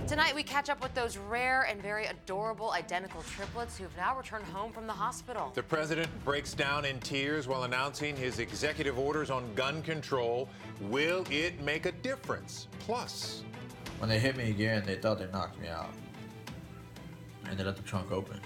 Tonight, we catch up with those rare and very adorable identical triplets who've now returned home from the hospital. The president breaks down in tears while announcing his executive orders on gun control. Will it make a difference? Plus, when they hit me again, they thought they knocked me out. And they left the trunk open.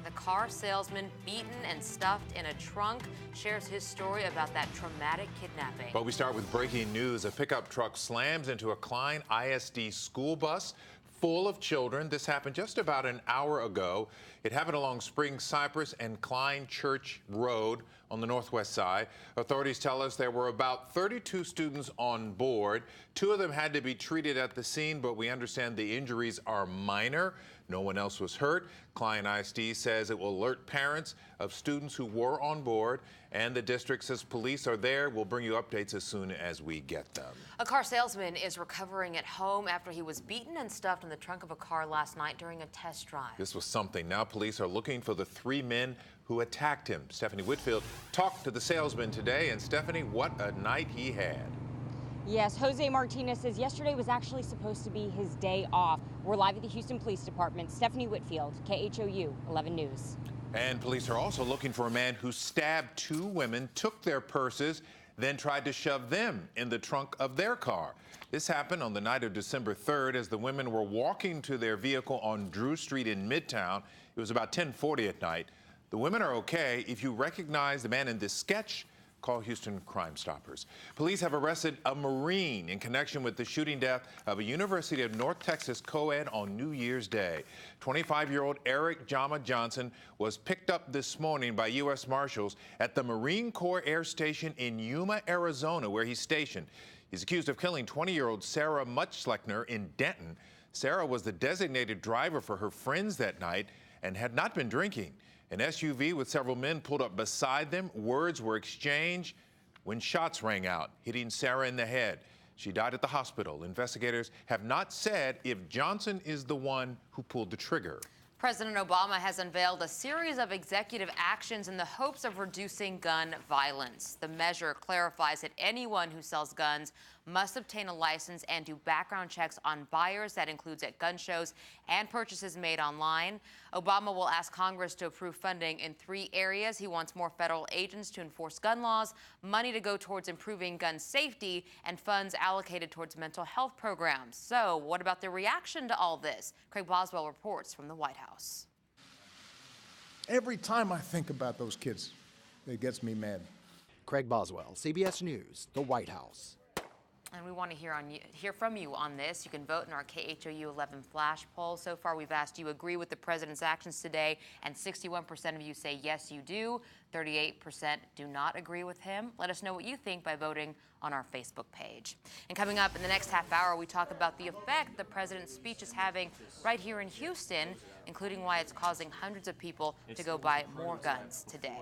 The car salesman, beaten and stuffed in a trunk, shares his story about that traumatic kidnapping. But we start with breaking news. A pickup truck slams into a Klein ISD school bus full of children. This happened just about an hour ago. It happened along Spring Cypress and Klein Church Road on the northwest side. Authorities tell us there were about 32 students on board. 2 of them had to be treated at the scene, but we understand the injuries are minor. No one else was hurt. Klein ISD says it will alert parents of students who were on board, and the district says police are there. We'll bring you updates as soon as we get them. A car salesman is recovering at home after he was beaten and stuffed in the trunk of a car last night during a test drive. This was something. Now police are looking for the 3 men who attacked him. Stephanie Whitfield talked to the salesman today, and Stephanie, what a night he had. Yes, Jose Martinez says yesterday was actually supposed to be his day off. We're live at the Houston Police Department. Stephanie Whitfield, KHOU 11 News. And police are also looking for a man who stabbed 2 women, took their purses, then tried to shove them in the trunk of their car. This happened on the night of December 3rd as the women were walking to their vehicle on Drew Street in Midtown. It was about 10:40 at night. The women are okay. If you recognize the man in this sketch, call Houston Crime Stoppers. Police have arrested a Marine in connection with the shooting death of a University of North Texas co-ed on New Year's Day. 25-year-old Eric Jama Johnson was picked up this morning by U.S. Marshals at the Marine Corps Air Station in Yuma, Arizona, where he's stationed. He's accused of killing 20-year-old Sarah Mutschleckner in Denton. Sarah was the designated driver for her friends that night and had not been drinking. An SUV with several men pulled up beside them. Words were exchanged when shots rang out, hitting Sarah in the head. She died at the hospital. Investigators have not said if Johnson is the one who pulled the trigger. President Obama has unveiled a series of executive actions in the hopes of reducing gun violence. The measure clarifies that anyone who sells guns must obtain a license and do background checks on buyers. That includes at gun shows and purchases made online. Obama will ask Congress to approve funding in 3 areas. He wants more federal agents to enforce gun laws, money to go towards improving gun safety, and funds allocated towards mental health programs. So what about the reaction to all this? Craig Boswell reports from the White House. Every time I think about those kids, it gets me mad. Craig Boswell, CBS News, the White House. And we want to hear from you on this. You can vote in our KHOU 11 flash poll. So far, we've asked you agree with the president's actions today, and 61% of you say yes, you do. 38% do not agree with him. Let us know what you think by voting on our Facebook page. And coming up in the next half hour, we talk about the effect the president's speech is having right here in Houston, including why it's causing hundreds of people to go buy more guns today.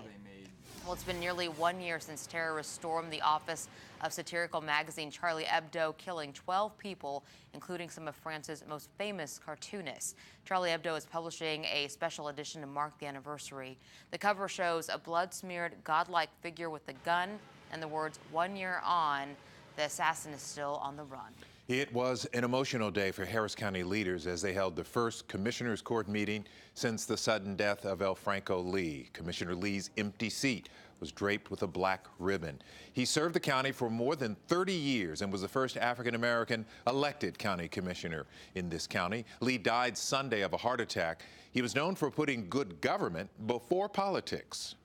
Well, it's been nearly 1 year since terrorists stormed the office of satirical magazine Charlie Hebdo, killing 12 people, including some of France's most famous cartoonists. Charlie Hebdo is publishing a special edition to mark the anniversary. The cover shows a blood-smeared, godlike figure with a gun and the words, "1 year on, the assassin is still on the run." It was an emotional day for Harris County leaders as they held the first Commissioners Court meeting since the sudden death of El Franco Lee. Commissioner Lee's empty seat was draped with a black ribbon. He served the county for more than 30 years and was the first African-American elected county commissioner in this county. Lee died Sunday of a heart attack. He was known for putting good government before politics.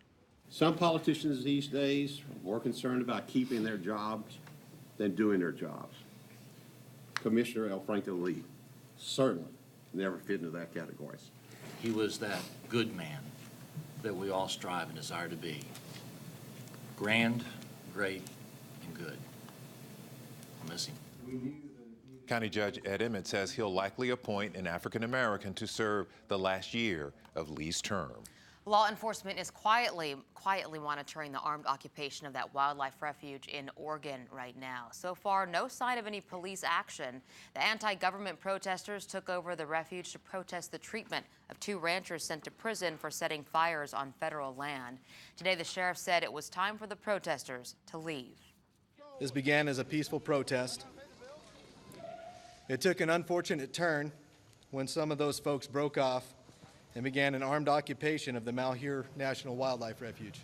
Some politicians these days are more concerned about keeping their jobs than doing their jobs. Commissioner El Franco Lee certainly never fit into that category. He was that good man that we all strive and desire to be. Grand, great, and good. I miss him. County Judge Ed Emmett says he'll likely appoint an African-American to serve the last year of Lee's term. Law enforcement is quietly monitoring the armed occupation of that wildlife refuge in Oregon right now. So far, no sign of any police action. The anti-government protesters took over the refuge to protest the treatment of 2 ranchers sent to prison for setting fires on federal land. Today, the sheriff said it was time for the protesters to leave. This began as a peaceful protest. It took an unfortunate turn when some of those folks broke off and began an armed occupation of the Malheur National Wildlife Refuge.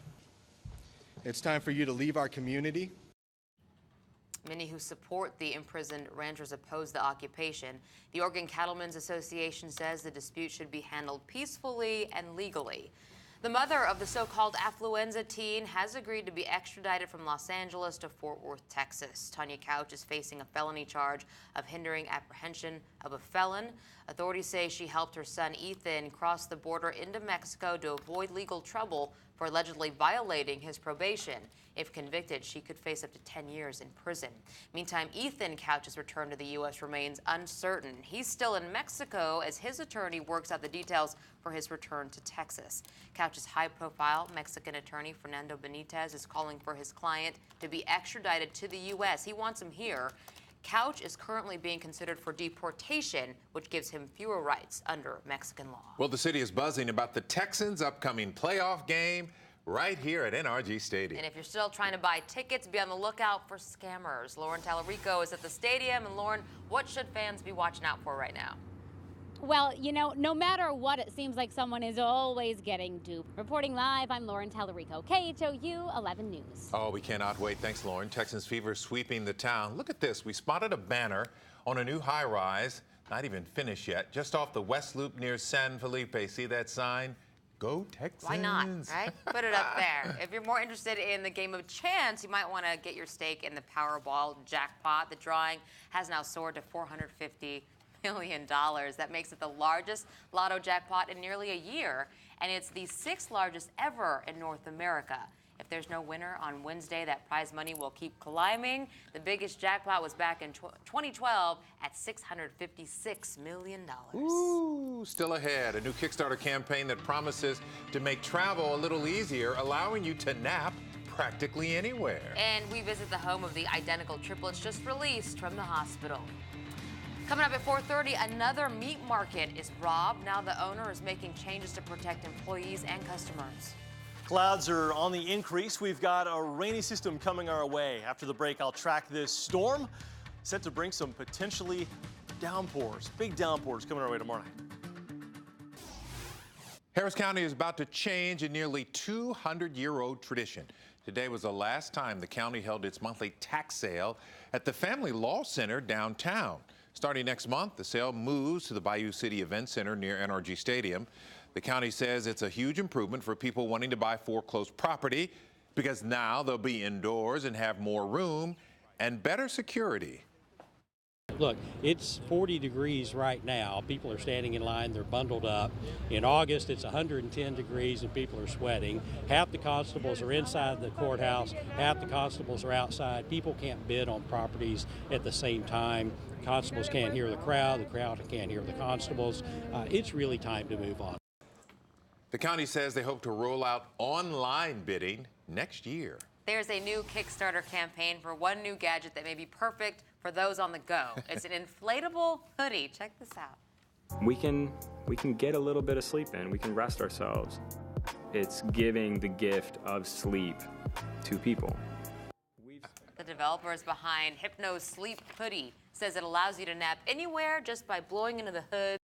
It's time for you to leave our community. Many who support the imprisoned ranchers oppose the occupation. The Oregon Cattlemen's Association says the dispute should be handled peacefully and legally. The mother of the so-called affluenza teen has agreed to be extradited from Los Angeles to Fort Worth, Texas. Tanya Couch is facing a felony charge of hindering apprehension of a felon. Authorities say she helped her son Ethan cross the border into Mexico to avoid legal trouble for allegedly violating his probation. If convicted, she could face up to 10 years in prison. Meantime, Ethan Couch's return to the U.S. remains uncertain. He's still in Mexico as his attorney works out the details for his return to Texas. Couch's high-profile Mexican attorney, Fernando Benitez, is calling for his client to be extradited to the U.S. He wants him here. Couch is currently being considered for deportation, which gives him fewer rights under Mexican law. Well, the city is buzzing about the Texans' upcoming playoff game right here at NRG Stadium. And if you're still trying to buy tickets, be on the lookout for scammers. Lauren Tallarico is at the stadium. And Lauren, what should fans be watching out for right now? Well, you know, no matter what, it seems like someone is always getting duped. Reporting live, I'm Lauren Tallarico, KHOU 11 News. Oh, we cannot wait. Thanks, Lauren. Texans fever sweeping the town. Look at this. We spotted a banner on a new high-rise, not even finished yet, just off the West Loop near San Felipe. See that sign? Go Texans. Why not, right? Put it up there. If you're more interested in the game of chance, you might want to get your stake in the Powerball jackpot. The drawing has now soared to $450 million. That makes it the largest lotto jackpot in nearly a year, and it's the 6th largest ever in North America. If there's no winner on Wednesday, that prize money will keep climbing. The biggest jackpot was back in 2012 at $656 million. Ooh, still ahead. A new Kickstarter campaign that promises to make travel a little easier, allowing you to nap practically anywhere. And we visit the home of the identical triplets just released from the hospital. Coming up at 4:30, another meat market is robbed. Now the owner is making changes to protect employees and customers. Clouds are on the increase. We've got a rainy system coming our way. After the break, I'll track this storm, set to bring some potentially downpours, big downpours coming our way tomorrow night. Harris County is about to change a nearly 200-year-old tradition. Today was the last time the county held its monthly tax sale at the Family Law Center downtown. Starting next month, the sale moves to the Bayou City Event Center near NRG Stadium. The county says it's a huge improvement for people wanting to buy foreclosed property because now they'll be indoors and have more room and better security. Look, it's 40 degrees right now. People are standing in line, they're bundled up. In August, it's 110 degrees and people are sweating. Half the constables are inside the courthouse, half the constables are outside. People can't bid on properties at the same time. Constables can't hear the crowd can't hear the constables. It's really time to move on. The county says they hope to roll out online bidding next year. There's a new Kickstarter campaign for one new gadget that may be perfect for those on the go. It's an inflatable hoodie. Check this out. We can get a little bit of sleep in. We can rest ourselves. It's giving the gift of sleep to people. The developers behind Hypno Sleep Hoodie says it allows you to nap anywhere just by blowing into the hood.